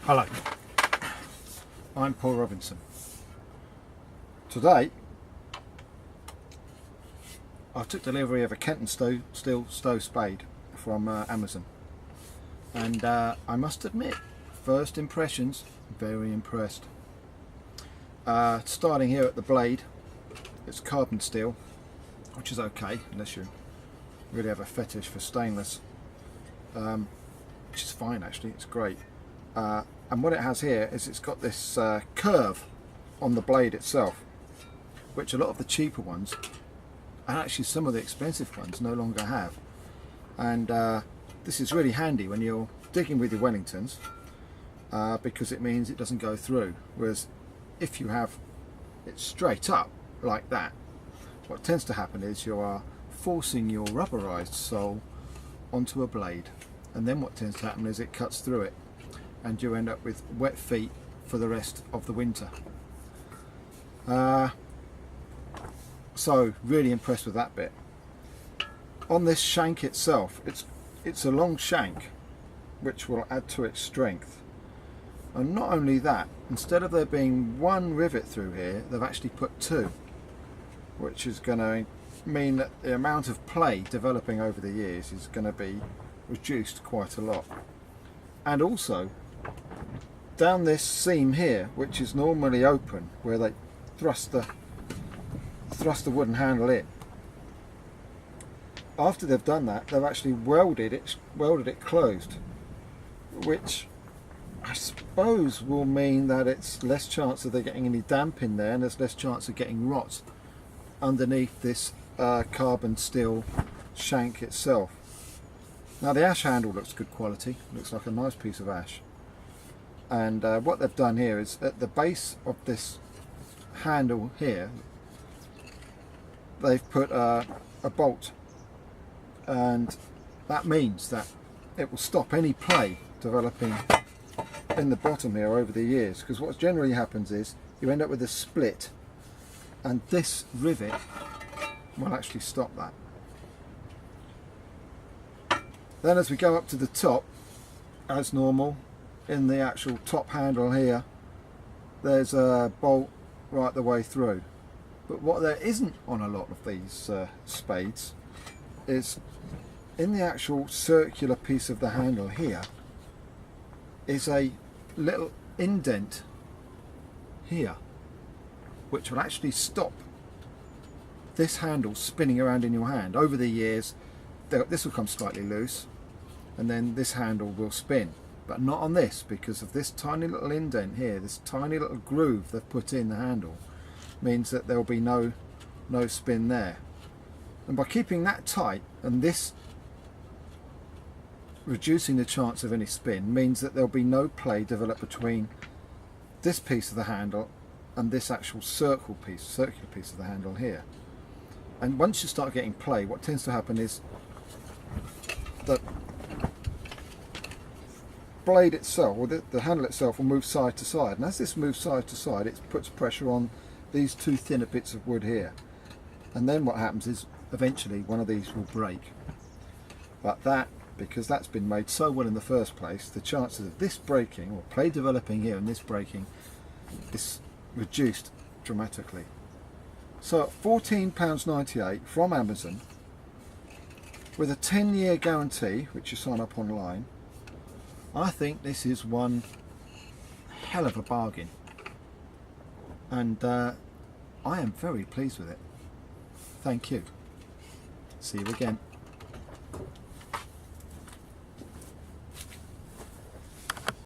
Hello, I'm Paul Robinson. Today I took delivery of a Kent and Stowe spade from Amazon, and I must admit, first impressions, very impressed. Starting here at the blade, it's carbon steel, which is okay unless you really have a fetish for stainless, which is fine actually, it's great. And what it has here is it's got this curve on the blade itself, which a lot of the cheaper ones, and actually some of the expensive ones, no longer have. And this is really handy when you're digging with your Wellingtons, because it means it doesn't go through. Whereas if you have it straight up like that, what tends to happen is you are forcing your rubberized sole onto a blade, and then what tends to happen is it cuts through it, and you end up with wet feet for the rest of the winter. So really impressed with that bit. On this shank itself, it's a long shank, which will add to its strength. And not only that, instead of there being one rivet through here, they've actually put two, which is going to mean that the amount of play developing over the years is going to be reduced quite a lot. And also, down this seam here, which is normally open, where they thrust the wooden handle in, after they've done that, they've actually welded it closed, which I suppose will mean that it's less chance of there getting any damp in there, and there's less chance of getting rot underneath this carbon steel shank itself. Now the ash handle looks good quality, looks like a nice piece of ash. And what they've done here is at the base of this handle here, they've put a bolt, and that means that it will stop any play developing in the bottom here over the years, because what generally happens is you end up with a split, and this rivet will actually stop that. Then as we go up to the top, as normal, in the actual top handle here, there's a bolt right the way through. But what there isn't on a lot of these spades is in the actual circular piece of the handle here is a little indent here, which will actually stop this handle spinning around in your hand. Over the years, this will come slightly loose, and then this handle will spin, but not on this, because of this tiny little indent here, this tiny little groove they've put in the handle, means that there will be no spin there. And by keeping that tight, and this reducing the chance of any spin, means that there'll be no play developed between this piece of the handle and this actual circular piece of the handle here. And once you start getting play, what tends to happen is that blade itself, or the handle itself, will move side to side, and as this moves side to side, it puts pressure on these two thinner bits of wood here, and then what happens is eventually one of these will break. But that, because that's been made so well in the first place, the chances of this breaking, or play developing here and this breaking, is reduced dramatically. So at £14.98 from Amazon, with a 10-year guarantee, which you sign up online, I think this is one hell of a bargain, and I am very pleased with it. Thank you. See you again.